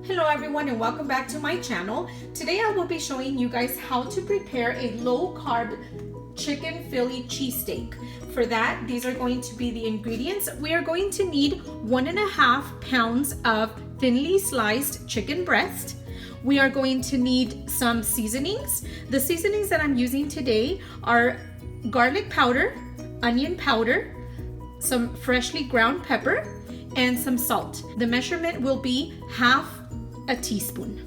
Hello everyone and welcome back to my channel. Today I will be showing you guys how to prepare a low-carb chicken Philly cheesesteak. For that, these are going to be the ingredients. We are going to need 1.5 pounds of thinly sliced chicken breast. We are going to need some seasonings. The seasonings that I'm using today are garlic powder, onion powder, some freshly ground pepper, and some salt. The measurement will be half a teaspoon.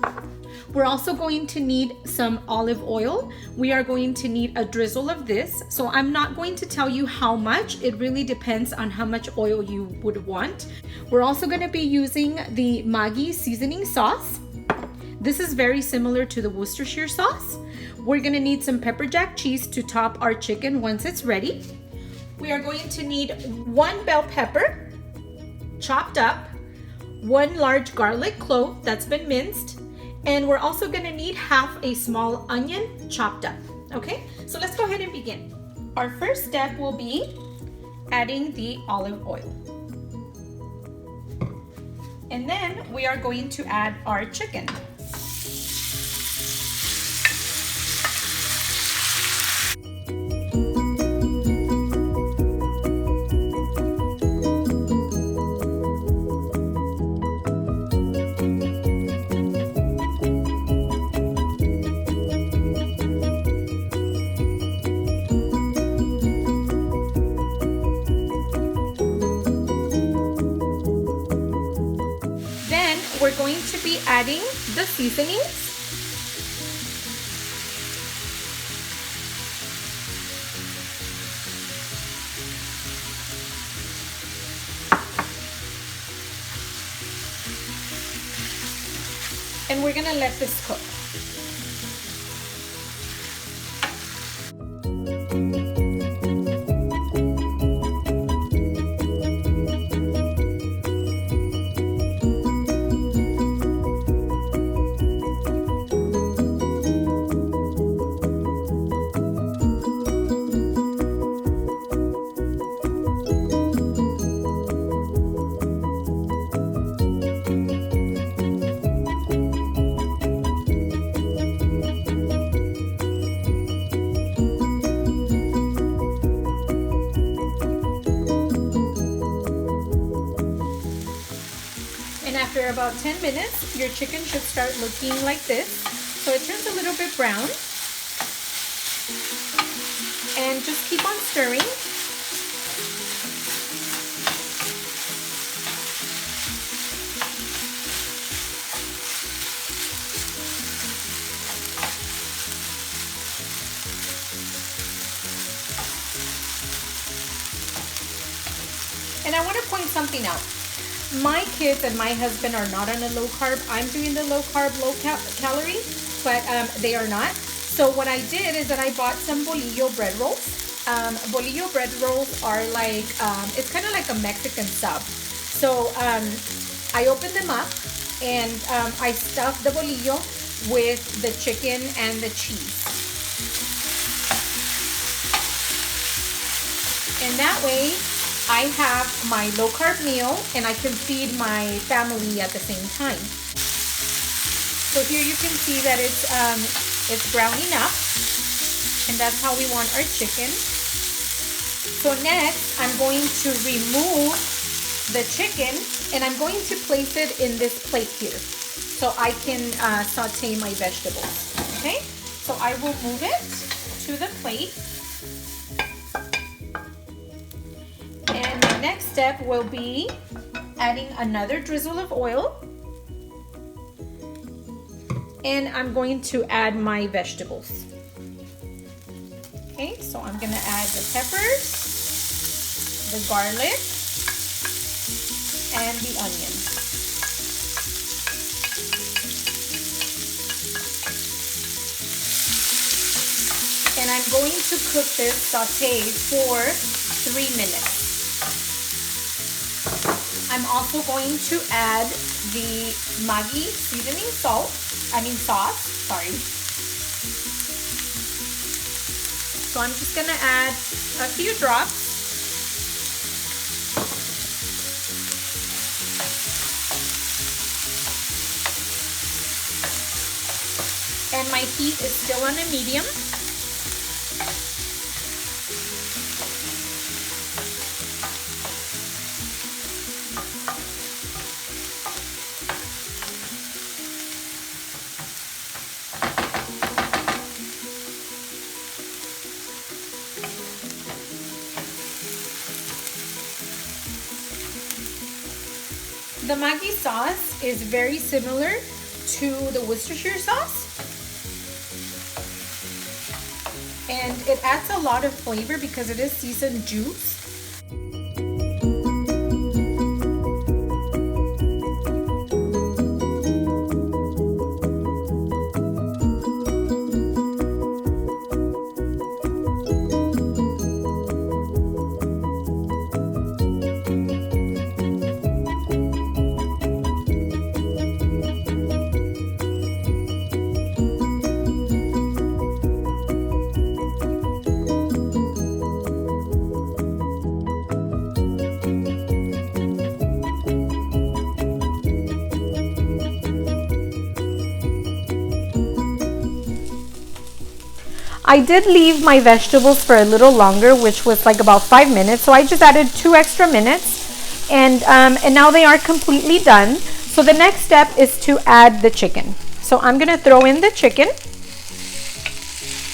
We're also going to need some olive oil. We are going to need a drizzle of this. So I'm not going to tell you how much. It really depends on how much oil you would want. We're also going to be using the Maggi seasoning sauce. This is very similar to the Worcestershire sauce. We're going to need some pepper jack cheese to top our chicken once it's ready. We are going to need 1 bell pepper chopped up, 1 large garlic clove that's been minced, and we're also going to need half a small onion chopped up. Okay, so let's go ahead and begin. Our first step will be adding the olive oil. And then we are going to add our chicken. We're going to be adding the seasonings. And we're gonna let this cook. After about 10 minutes, your chicken should start looking like this. So it turns a little bit brown. And just keep on stirring. And I want to point something out. My kids and my husband are not on a low carb. I'm doing the low carb, low calorie, but they are not. So what I did is that I bought some bolillo bread rolls. Bolillo bread rolls are like, it's kind of like a Mexican sub. So I opened them up and I stuffed the bolillo with the chicken and the cheese. And that way, I have my low carb meal and I can feed my family at the same time. So here you can see that it's browning up, and that's how we want our chicken. So next, I'm going to remove the chicken and I'm going to place it in this plate here so I can saute my vegetables. Okay, so I will move it to the plate. And the next step will be adding another drizzle of oil. And I'm going to add my vegetables. Okay, so I'm gonna add the peppers, the garlic, and the onion. And I'm going to cook this saute for 3 minutes. I'm also going to add the Maggi seasoning sauce, sorry. So I'm just gonna add a few drops. and my heat is still on a medium. The Maggi sauce is very similar to the Worcestershire sauce, and it adds a lot of flavor because it is seasoned juice. I did leave my vegetables for a little longer, which was like about 5 minutes. So I just added 2 extra minutes, and now they are completely done. So the next step is to add the chicken. So I'm gonna throw in the chicken,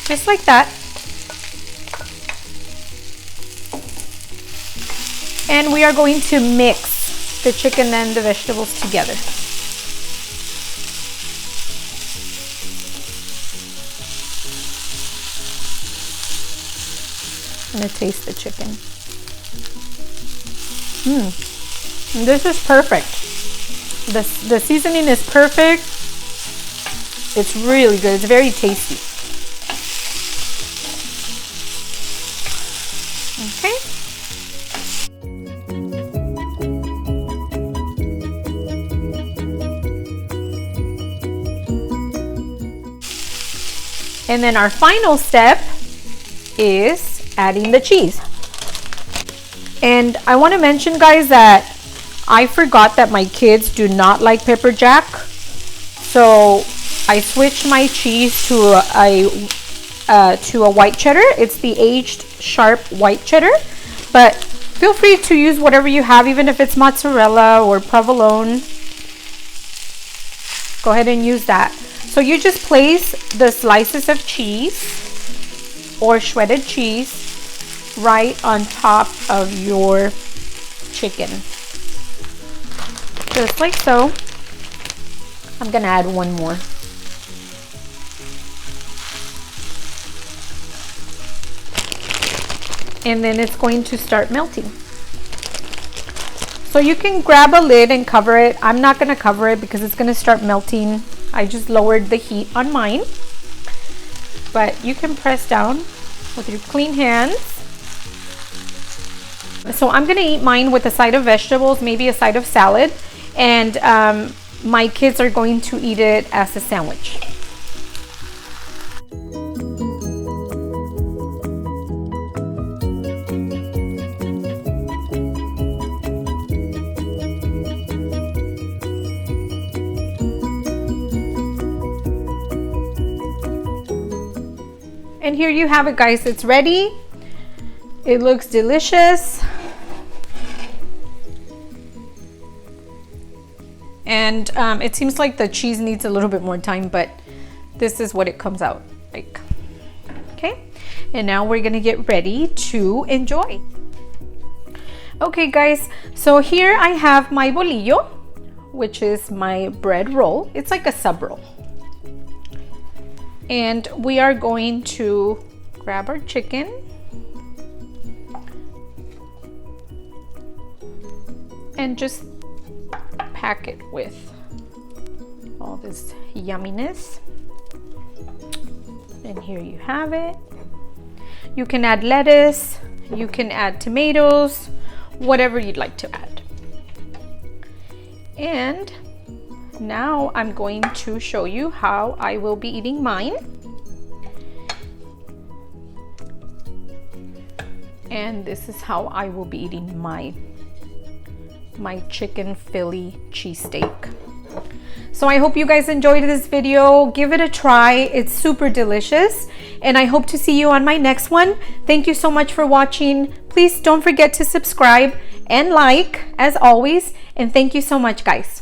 just like that. And we are going to mix the chicken and the vegetables together. I'm gonna taste the chicken. This is perfect. The seasoning is perfect. It's really good. It's very tasty. Okay. And then our final step is adding the cheese. And I want to mention, guys, that I forgot that my kids do not like pepper jack, so I switched my cheese to a white cheddar. It's the aged sharp white cheddar, but feel free to use whatever you have, even if it's mozzarella or provolone. Go ahead and use that. So you just place the slices of cheese or shredded cheese right on top of your chicken, just like so. I'm gonna add one more. And then it's going to start melting. So you can grab a lid and cover it. I'm not gonna cover it because it's gonna start melting. I just lowered the heat on mine, but you can press down with your clean hands. So I'm gonna eat mine with a side of vegetables, maybe a side of salad, and my kids are going to eat it as a sandwich. And here you have it, guys. It's ready. It looks delicious. And it seems like the cheese needs a little bit more time, but this is what it comes out like. Okay, and now we're gonna get ready to enjoy. Okay, guys, so here I have my bolillo, which is my bread roll. It's like a sub roll. And we are going to grab our chicken. And just pack it with all this yumminess. And here you have it. You can add lettuce, you can add tomatoes, whatever you'd like to add. And now I'm going to show you how I will be eating mine. And this is how I will be eating my chicken Philly cheesesteak. So I hope you guys enjoyed this video. Give it a try. It's super delicious. And I hope to see you on my next one. Thank you so much for watching. Please don't forget to subscribe and like as always. And thank you so much, guys.